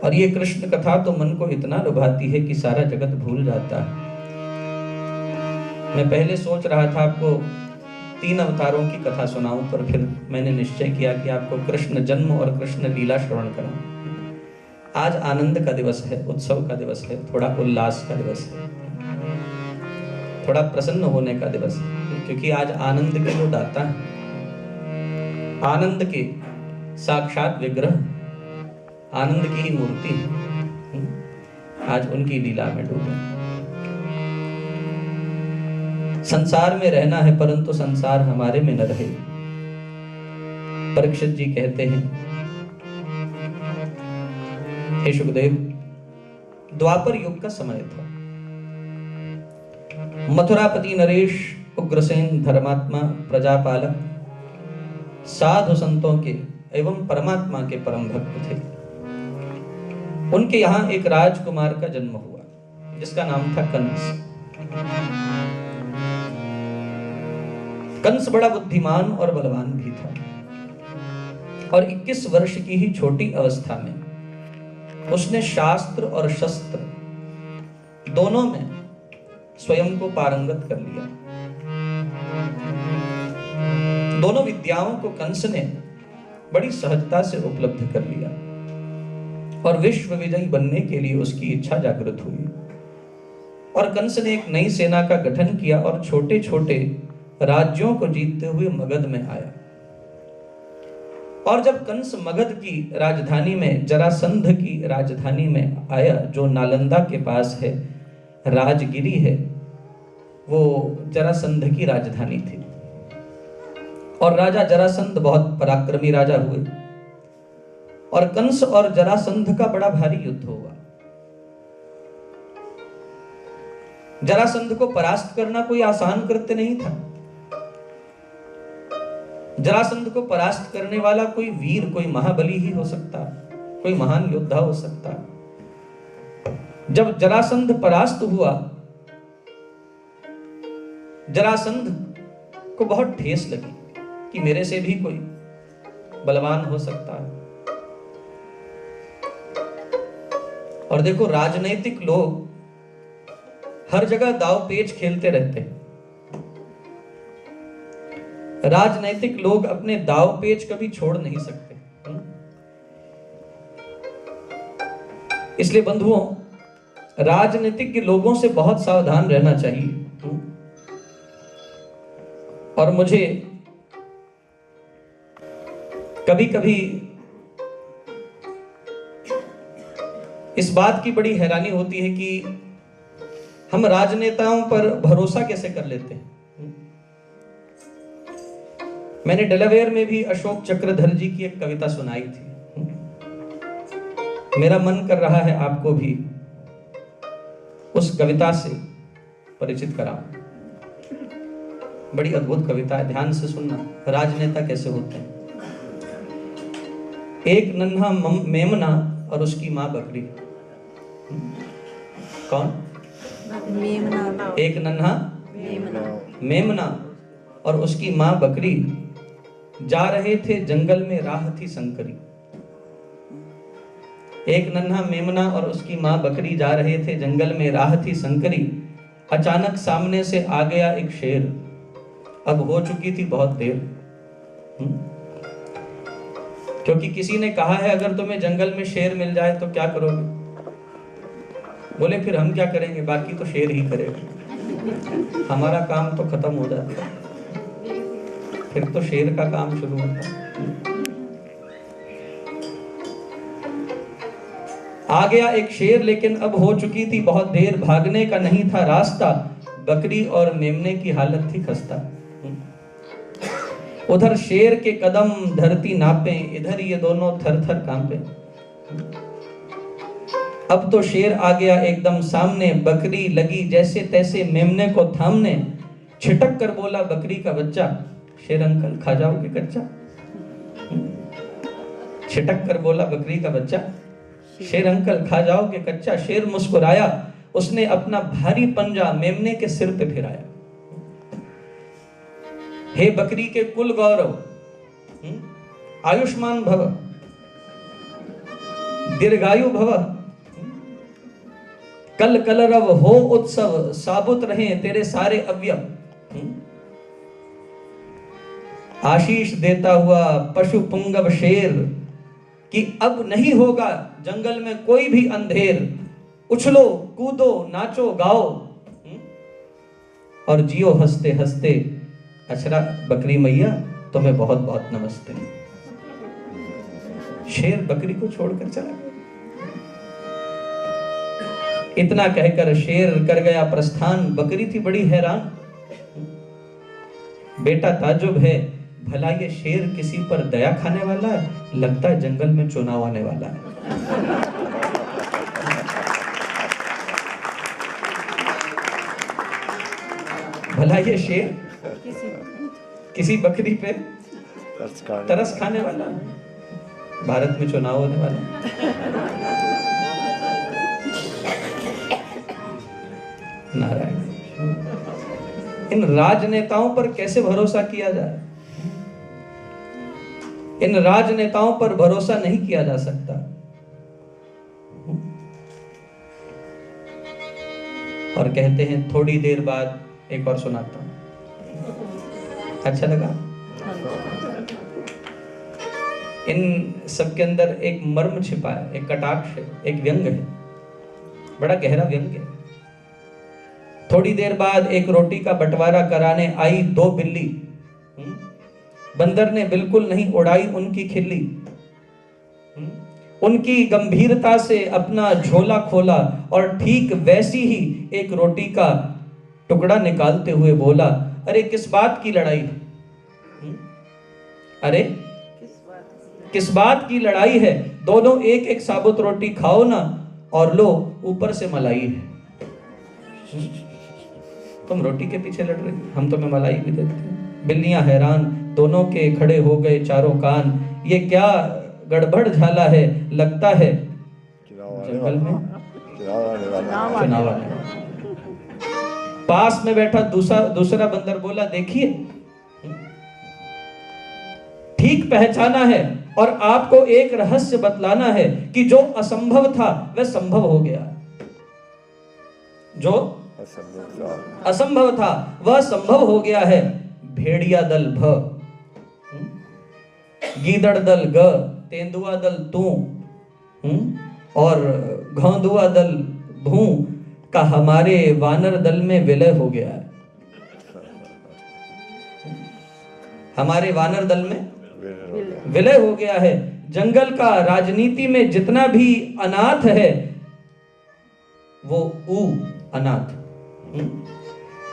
और ये कृष्ण कथा तो मन को इतना लुभाती है कि सारा जगत भूल जाता है। मैं पहले सोच रहा था आपको 3 अवतारों की कथा सुनाऊं, पर फिर मैंने निश्चय किया कि आपको कृष्ण जन्म और कृष्ण लीला श्रवण कराऊं। आज आनंद का दिवस है, उत्सव का दिवस है, थोड़ा उल्लास का दिवस है, थोड़ा प्रसन्न होने का दिवस है, क्योंकि आज आनंद के वो दाता है, आनंद के साक्षात विग्रह, आनंद की ही मूर्ति, आज उनकी लीला में डूबे। संसार में रहना है परंतु संसार हमारे में न रहे। परीक्षित जी कहते हैं, हे सुखदेव, द्वापर युग का समय था। मथुरापति नरेश, उग्रसेन धर्मात्मा, प्रजापालक, साधु संतों के एवं परमात्मा के परम भक्त थे। उनके यहाँ एक राजकुमार का जन्म हुआ जिसका नाम था कंस। कंस बड़ा बुद्धिमान और बलवान भी था और 21 वर्ष की ही छोटी अवस्था में उसने शास्त्र और शस्त्र दोनों में स्वयं को पारंगत कर लिया। दोनों विद्याओं को कंस ने बड़ी सहजता से उपलब्ध कर लिया और विश्व विजयी बनने के लिए उसकी इच्छा जागृत हुई। और कंस ने एक नई सेना का गठन किया और छोटे छोटे राज्यों को जीतते हुए मगध में आया। और जब कंस मगध की राजधानी में, जरासंध की राजधानी में आया, जो नालंदा के पास है, राजगिरी है, वो जरासंध की राजधानी थी। और राजा जरासंध बहुत पराक्रमी राजा हुए और कंस और जरासंध का बड़ा भारी युद्ध हुआ। जरासंध को परास्त करना कोई आसान कृत्य नहीं था। जरासंध को परास्त करने वाला कोई वीर, कोई महाबली ही हो सकता, कोई महान योद्धा हो सकता। जब जरासंध परास्त हुआ, जरासंध को बहुत ठेस लगी कि मेरे से भी कोई बलवान हो सकता है। और देखो, राजनैतिक लोग हर जगह दाव पेच खेलते रहते हैं। राजनैतिक लोग अपने दाव पेच कभी छोड़ नहीं सकते। इसलिए बंधुओं, राजनीतिज्ञ लोगों से बहुत सावधान रहना चाहिए। और मुझे कभी कभी इस बात की बड़ी हैरानी होती है कि हम राजनेताओं पर भरोसा कैसे कर लेते हैं। मैंने डेलावेयर में भी अशोक चक्रधर जी की एक कविता सुनाई थी। मेरा मन कर रहा है आपको भी उस कविता से परिचित कराऊं। बड़ी अद्भुत कविता है, ध्यान से सुनना। राजनेता कैसे होते हैं। एक नन्हा मेमना और उसकी माँ बकरी। कौन? मेमना। एक नन्हा मेमना और उसकी माँ बकरी जा रहे थे जंगल में, राह थी संकरी। एक नन्हा मेमना और उसकी माँ बकरी जा रहे थे जंगल में, राह थी संकरी। अचानक सामने से आ गया एक शेर, अब हो चुकी थी बहुत देर। क्योंकि किसी ने कहा है अगर तुम्हें जंगल में शेर मिल जाए तो क्या करोगे? बोले फिर हम क्या करेंगे, बाकी तो शेर ही करेगा, हमारा काम तो खत्म हो जाता, फिर तो शेर का काम शुरू होता। आ गया एक शेर, लेकिन अब हो चुकी थी बहुत देर, भागने का नहीं था रास्ता, बकरी और मेमने की हालत थी खस्ता। उधर शेर के कदम धरती नापे, इधर ये दोनों थर थर कांपे। अब तो शेर आ गया एकदम सामने, बकरी लगी जैसे तैसे मेमने को थामने। छिटक कर बोला बकरी का बच्चा, शेर अंकल खा जाओगे कच्चा। छिटक कर बोला बकरी का बच्चा, शेर अंकल खा जाओगे कच्चा। शेर मुस्कुराया, उसने अपना भारी पंजा मेमने के सिर पे फिराया। हे बकरी के कुल गौरव, आयुष्मान भव, दीर्घायु भव, कल कलरव हो उत्सव, साबुत रहे तेरे सारे अवयव। आशीष देता हुआ पशु पुंगव शेर, कि अब नहीं होगा जंगल में कोई भी अंधेर। उछलो कूदो नाचो गाओ, और जियो हंसते हंसते। अचरा बकरी मैया तुम्हें बहुत बहुत नमस्ते। शेर बकरी को छोड़कर चला गया। इतना कहकर शेर कर गया प्रस्थान। बकरी थी बड़ी हैरान। बेटा ताज्जुब है, भला ये शेर किसी पर दया खाने वाला है? लगता है जंगल में चुनाव आने वाला है। भला ये शेर किसी बकरी पे तरस खाने वाला है? भारत में चुनाव होने वाला है। नारायण, इन राजनेताओं पर कैसे भरोसा किया जाए? इन राजनेताओं पर भरोसा नहीं किया जा सकता। और कहते हैं, थोड़ी देर बाद, एक और सुनाता हूं, अच्छा लगा? इन सबके अंदर एक मर्म छिपा है, एक कटाक्ष है, एक व्यंग है, बड़ा गहरा व्यंग है। थोड़ी देर बाद एक रोटी का बंटवारा कराने आई दो बिल्ली। बंदर ने बिल्कुल नहीं उड़ाई उनकी खिल्ली। उनकी गंभीरता से अपना झोला खोला और ठीक वैसी ही एक रोटी का टुकड़ा निकालते हुए बोला, अरे किस बात की लड़ाई? अरे किस बात की लड़ाई है? दोनों एक एक साबुत रोटी खाओ ना, और लो ऊपर से मलाई है। तुम रोटी के पीछे लड़ रहे, हम तुम्हें मलाई भी देते हैं। बिल्लियां हैरान, दोनों के खड़े हो गए चारों कान। ये क्या गड़बड़ झाला है? लगता है जंगल में चुनाव आने वाला। पास में बैठा दूसरा बंदर बोला, देखिए ठीक पहचाना है, और आपको एक रहस्य बतलाना है कि जो असंभव था वह संभव हो गया। जो असंभव था वह संभव हो गया है। भेड़िया दल भ, गीदड़ दल ग, तेंदुआ दल तू, और घौंधुआ दल भू का हमारे वानर दल में विलय हो गया है। हमारे वानर दल में विलय हो गया है। जंगल का राजनीति में जितना भी अनाथ है वो अनाथ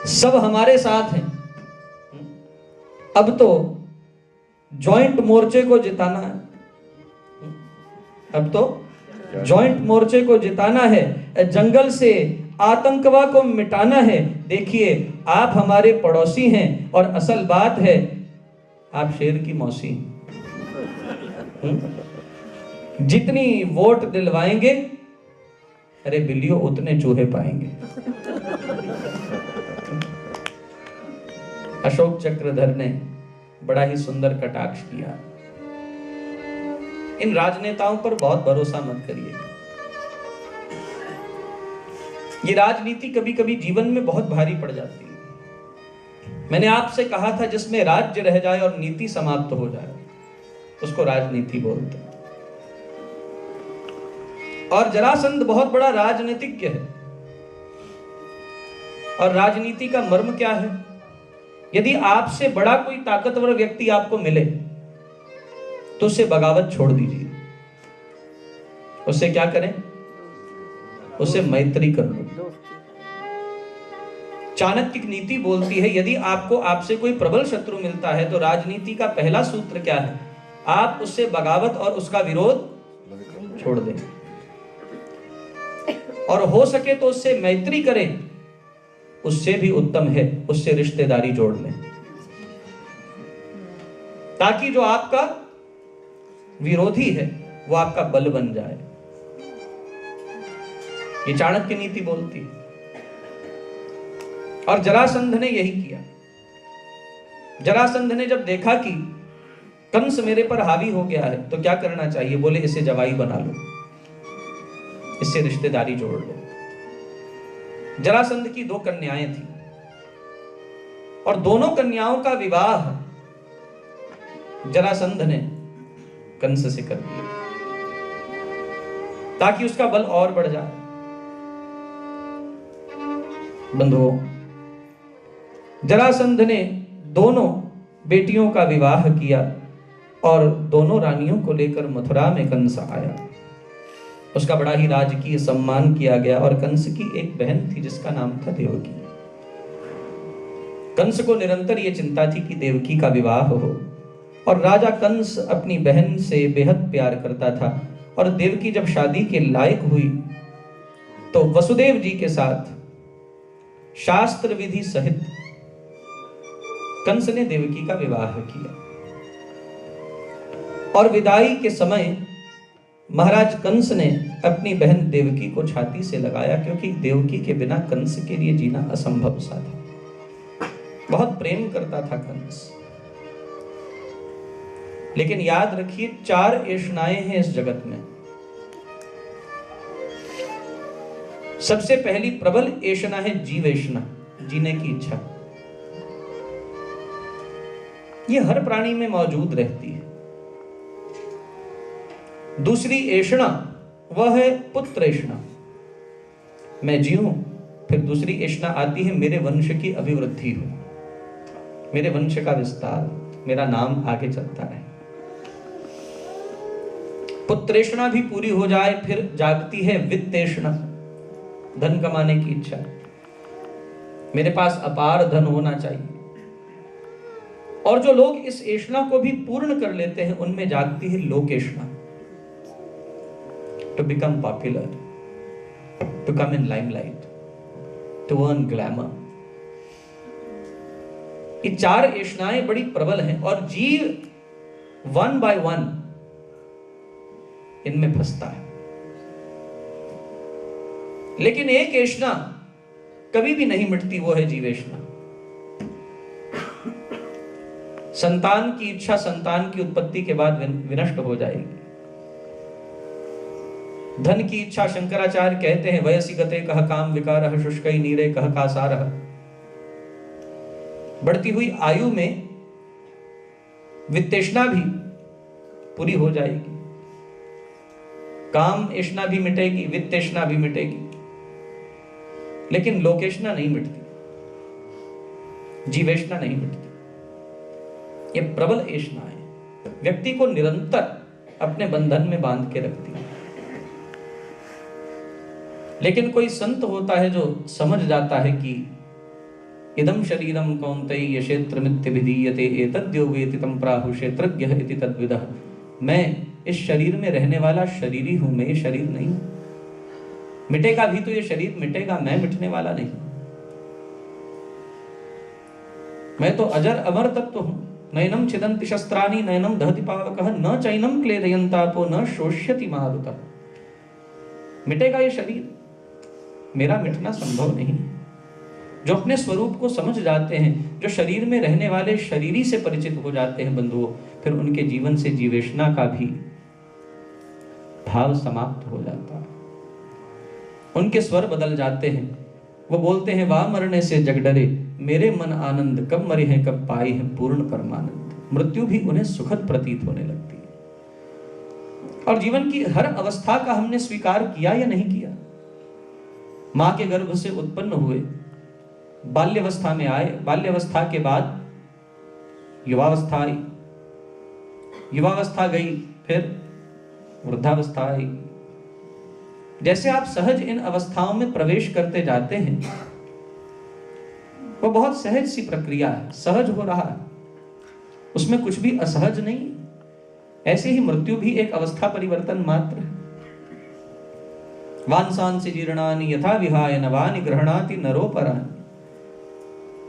सब हमारे साथ हैं। अब तो जॉइंट मोर्चे को जिताना है। अब तो जॉइंट मोर्चे को जिताना है। जंगल से आतंकवाद को मिटाना है। देखिए आप हमारे पड़ोसी हैं, और असल बात है आप शेर की मौसी। जितनी वोट दिलवाएंगे, अरे बिल्लियों उतने चूहे पाएंगे। अशोक चक्रधर ने बड़ा ही सुंदर कटाक्ष किया। इन राजनेताओं पर बहुत भरोसा मत करिए। ये राजनीति कभी कभी जीवन में बहुत भारी पड़ जाती है। मैंने आपसे कहा था, जिसमें राज्य रह जाए और नीति समाप्त हो जाए उसको राजनीति बोलते हैं। और जरासंध बहुत बड़ा राजनीतिज्ञ है। और राजनीति का मर्म क्या है? यदि आपसे बड़ा कोई ताकतवर व्यक्ति आपको मिले तो उससे बगावत छोड़ दीजिए। उससे क्या करें? उससे मैत्री कर लो। चाणक्य की नीति बोलती है, यदि आपको आपसे कोई प्रबल शत्रु मिलता है तो राजनीति का पहला सूत्र क्या है? आप उससे बगावत और उसका विरोध छोड़ दें, और हो सके तो उससे मैत्री करें। उससे भी उत्तम है उससे रिश्तेदारी जोड़ लें, ताकि जो आपका विरोधी है वो आपका बल बन जाए। ये चाणक्य की नीति बोलती है। और जरासंध ने यही किया। जरासंध ने जब देखा कि कंस मेरे पर हावी हो गया है तो क्या करना चाहिए, बोले इसे जवाई बना लो। इससे रिश्तेदारी जोड़ लो। जरासंध की 2 कन्याएं थी और दोनों कन्याओं का विवाह जरासंध ने कंस से कर दिया ताकि उसका बल और बढ़ जाए। बंधुओं, जरासंध ने दोनों बेटियों का विवाह किया और दोनों रानियों को लेकर मथुरा में कंस आया। उसका बड़ा ही राजकीय सम्मान किया गया और कंस की एक बहन थी जिसका नाम था देवकी। कंस को निरंतर यह चिंता थी कि देवकी का विवाह हो, और राजा कंस अपनी बहन से बेहद प्यार करता था। और देवकी जब शादी के लायक हुई तो वसुदेव जी के साथ शास्त्र विधि सहित कंस ने देवकी का विवाह किया। और विदाई के समय महाराज कंस ने अपनी बहन देवकी को छाती से लगाया, क्योंकि देवकी के बिना कंस के लिए जीना असंभव सा था। बहुत प्रेम करता था कंस। लेकिन याद रखिए, 4 एषणाएं हैं इस जगत में। सबसे पहली प्रबल एषणा है जीवेषणा, जीने की इच्छा। ये हर प्राणी में मौजूद रहती है। दूसरी एषणा वह है पुत्रेषणा, मैं जीऊं। फिर दूसरी एषणा आती है मेरे वंश की अभिवृद्धि हो, मेरे वंश का विस्तार, मेरा नाम आगे चलता रहे। पुत्रेषणा भी पूरी हो जाए, फिर जागती है वित्तेषणा, धन कमाने की इच्छा। मेरे पास अपार धन होना चाहिए। और जो लोग इस एषणा को भी पूर्ण कर लेते हैं उनमें जागती है लोकेषणा, to become popular, to come in limelight, to earn glamour. ये 4 एषणाएं बड़ी प्रबल हैं और जीव 1 by 1 इनमें फंसता है। लेकिन एक एषणा कभी भी नहीं मिटती, वो है जीवेषणा। संतान की इच्छा संतान की उत्पत्ति के बाद विनष्ट हो जाएगी। धन की इच्छा, शंकराचार्य कहते हैं, वयसि गते कह काम विकारः शुष्कै नीरे कह कासारः। बढ़ती हुई आयु में वित्तेषणा भी पूरी हो जाएगी, काम एषणा भी मिटेगी, वित्तेषणा भी मिटेगी, लेकिन लोकेषणा नहीं मिटती, जीवेषणा नहीं मिटती। ये प्रबल एषणा है, व्यक्ति को निरंतर अपने बंधन में बांध के रखती है। लेकिन कोई संत होता है जो समझ जाता है कि इदं शरीरम कौन्तेय क्षेत्रमित्यभिधीयते एतद्यो वेति तं प्राहुः क्षेत्रज्ञः इति तद्विदः। मैं इस शरीर में रहने वाला शरीरी हूं, मैं ये शरीर नहीं हूं। मिटेगा भी तो ये शरीर मिटेगा, मैं मिटने वाला नहीं। मैं तो अजर अमर तत्व हूं। नैनम छिदन्ति शस्त्राणि नैनम दहति पावकः न चैनम क्लेदयन्तापो न शोष्यति मारुतः। मिटेगा ये शरीर, मेरा मिटना संभव नहीं। जो अपने स्वरूप को समझ जाते हैं, जो शरीर में रहने वाले शरीरी से परिचित हो जाते हैं बंधुओं, फिर उनके जीवन से जीवेषणा का भी भाव समाप्त हो जाता है। उनके स्वर बदल जाते हैं। वो बोलते हैं, वाह मरने से जग डरे मेरे मन आनंद, कब मरे हैं कब पाए हैं पूर्ण परमानंद। मृत्यु भी उन्हें सुखद प्रतीत होने लगती है। और जीवन की हर अवस्था का हमने स्वीकार किया या नहीं किया। मां के गर्भ से उत्पन्न हुए, बाल्यावस्था में आए, बाल्यावस्था के बाद युवावस्था आई, युवावस्था गई, फिर वृद्धावस्था आई। जैसे आप सहज इन अवस्थाओं में प्रवेश करते जाते हैं, वो बहुत सहज सी प्रक्रिया है, सहज हो रहा है, उसमें कुछ भी असहज नहीं। ऐसे ही मृत्यु भी एक अवस्था परिवर्तन मात्र है। वांसांसि जीर्णानि यथा विहाय नवानि गृह्णाति नरोपरानि।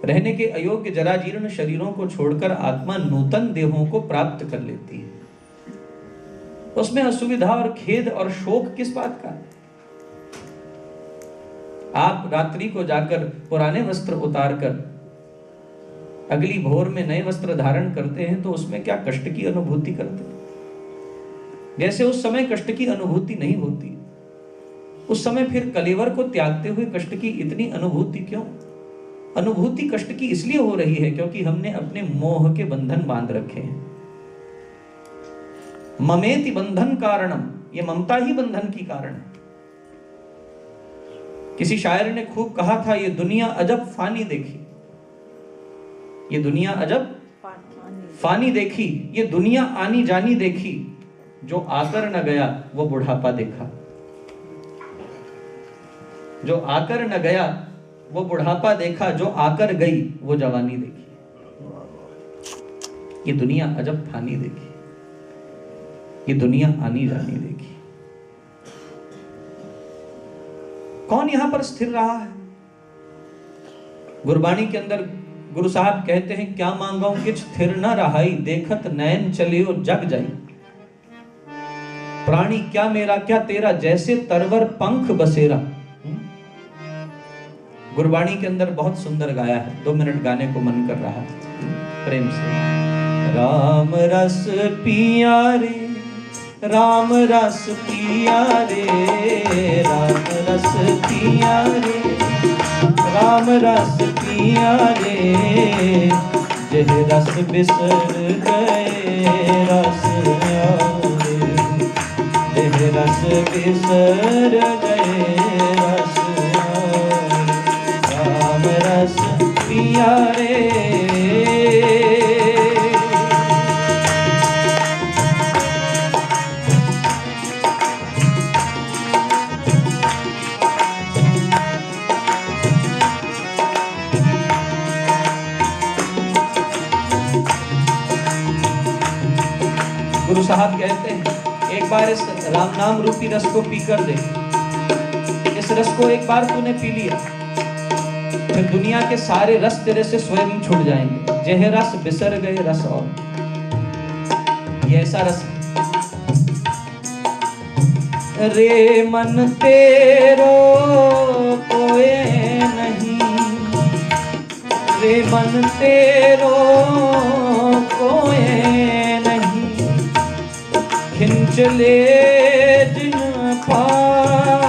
रहने के अयोग्य जरा जीर्ण शरीरों को छोड़कर आत्मा नूतन देहों को प्राप्त कर लेती है। उसमें असुविधा और खेद और शोक किस बात का? आप रात्रि को जाकर पुराने वस्त्र उतारकर अगली भोर में नए वस्त्र धारण करते हैं तो उसमें क्या कष्ट की अनुभूति करते हैं? जैसे उस समय कष्ट की अनुभूति नहीं होती, उस समय फिर कलेवर को त्यागते हुए कष्ट की इतनी अनुभूति क्यों? अनुभूति कष्ट की इसलिए हो रही है क्योंकि हमने अपने मोह के बंधन बांध रखे हैं। ममेति बंधन कारणम, ये ममता ही बंधन की कारण है। किसी शायर ने खूब कहा था, ये दुनिया अजब फानी देखी, ये दुनिया अजब फानी देखी, ये दुनिया आनी जानी देखी, जो आकर न गया वो बुढ़ापा देखा। जो आकर न गया वो बुढ़ापा देखा, जो आकर गई वो जवानी देखी। ये दुनिया अजब फानी देखी, ये दुनिया आनी जानी देखी। कौन यहां पर स्थिर रहा है? गुरबाणी के अंदर गुरु साहब कहते हैं, क्या मांगाऊं किछ स्थिर न रहाई, देखत नैन चलियो जग जाई। प्राणी क्या मेरा क्या तेरा, जैसे तरवर पंख बसेरा। गुरबाणी के अंदर बहुत सुंदर गाया है, 2 मिनट गाने को मन कर रहा है प्रेम से। राम रस पिया रे, राम रस पिया रे, राम रस पिया रे, राम रस पिया रे, जह रस बिसर गए रस आरे, जह रस बिसर गए रस आरे, राम रस पिया रे। गुरु साहब कहते हैं, एक बार इस राम नाम रूपी रस को पीकर दे। इस रस को एक बार तूने पी लिया, फिर दुनिया के सारे रस तेरे से स्वयं छूट जाएंगे। जह रस बिसर गए रस और, ये ऐसा रस रे मन तेरो कोई नहीं, रे मन तेरो कोई नहीं, खिंच ले जिन पार,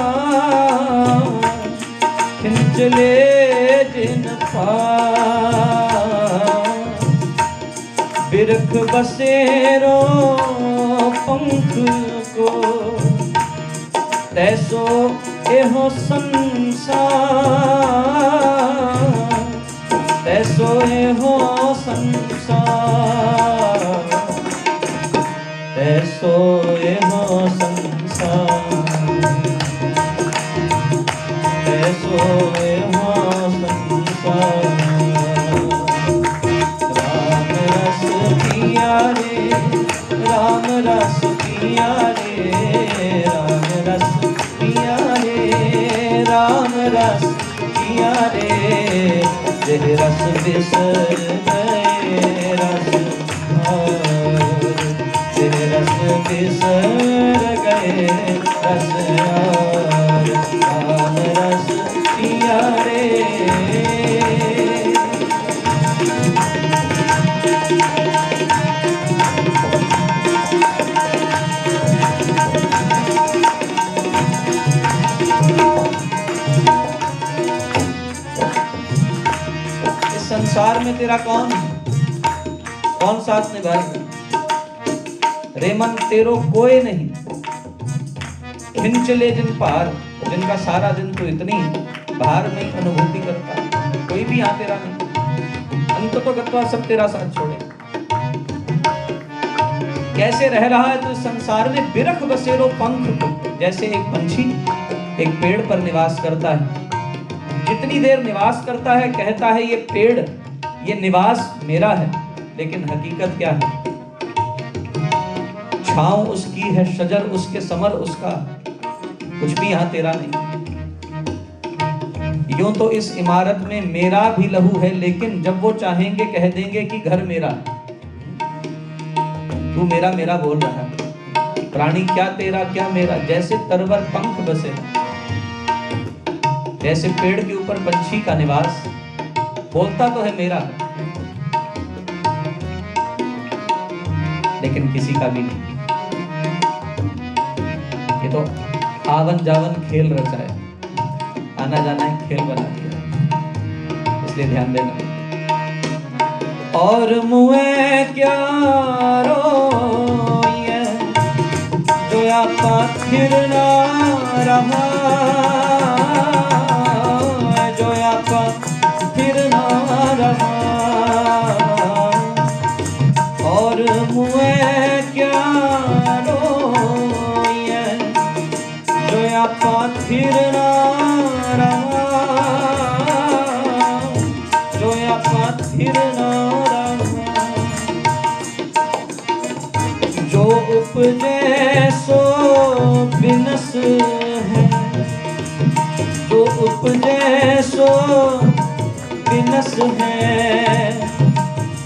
खिंच ले जिन पार, बिरख बसेरो पंख को, तैसो एहो संसार, तैसो एहो संसार, तैसो एहो संसार, तैसो एहो संसार। राम रस पिया रे, राम रस पिया रे, राम रस पिया रे, राम रस पिया रे, जह रस बिसर गए रस आर, जह रस बिसर गए रस आर, राम रस पिया रे। संसार में तेरा कौन साथ निभाएगा? रे मन तेरो कोई नहीं, खिंच ले जिन पार, जिनका सारा दिन तो इतनी भार में अनुभूति करता, कोई भी यहाँ तेरा नहीं, अंत तो गत्वा सब तेरा साथ छोड़े। कैसे रह रहा है तो संसार में? बिरख बसेरो पंख को, जैसे एक पंछी एक पेड़ पर निवास करता है, जितनी देर निवास करता है कहता है ये पेड़, ये निवास मेरा है, लेकिन हकीकत क्या है? छांव उसकी है, शजर उसके, समर उसका, कुछ भी यहाँ तेरा नहीं। यूं तो इस इमारत में मेरा भी लहू है, लेकिन जब वो चाहेंगे कह देंगे कि घर मेरा है। तू मेरा मेरा बोल रहा है, प्राणी क्या तेरा क्या मेरा, जैसे तरवर पंख बसे, जैसे पेड़ के ऊपर पंछी का निवास, बोलता तो है मेरा, लेकिन किसी का भी नहीं। ये तो आवन जावन खेल रचाए, आना जाना एक खेल बना दिया, इसलिए ध्यान देना। और मुए क्या रोइए जो आपा फिर ना रहा, जो आपा फिर ना रहा। और मुए क्या रोइए जो आपा फिर ना रहा, जो आपा फिर ना रहा। जो उपजे सो बिनस है, जो उपजे सो बिनस है।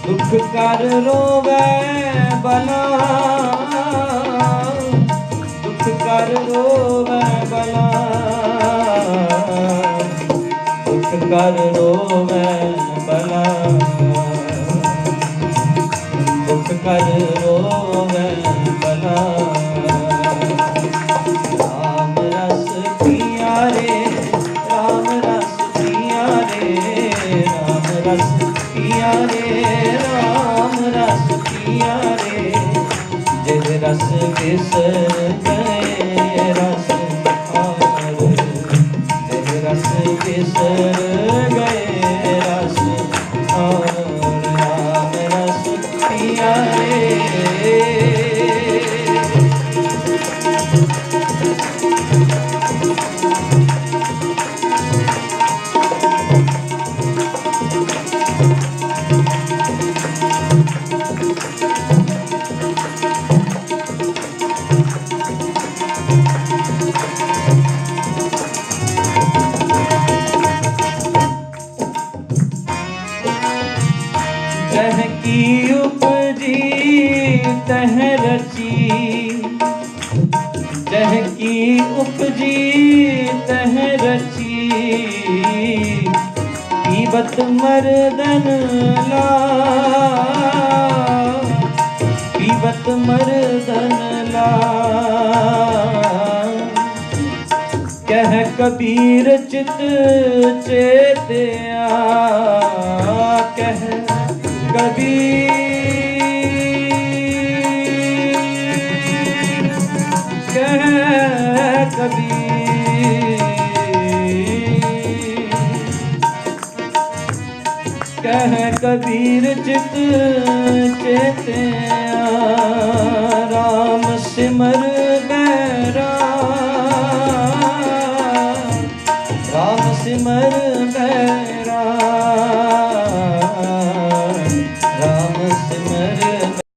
दुख कर रोवे बला, दुख कर रोवे बला, दुख कर रोवे बला, दुख कर रोवे बला। राम रस पिया रे, राम रस पिया रे, राम रस पिया रे, राम रस पिया रे। जिन रस बिसर गए रस आर, जिन रस बिसर गए रस आर। राम रस पिया रे। जह की उपजी तह रची, जह की उपजी तह रची। पीबत मर्दन ला, पीबत मर्दन ला। कह कबीर चित चेतिया, कह कबीर, कह कबीर, कह कबीर चित चेतिया। राम सिमर बैरा, राम सिमर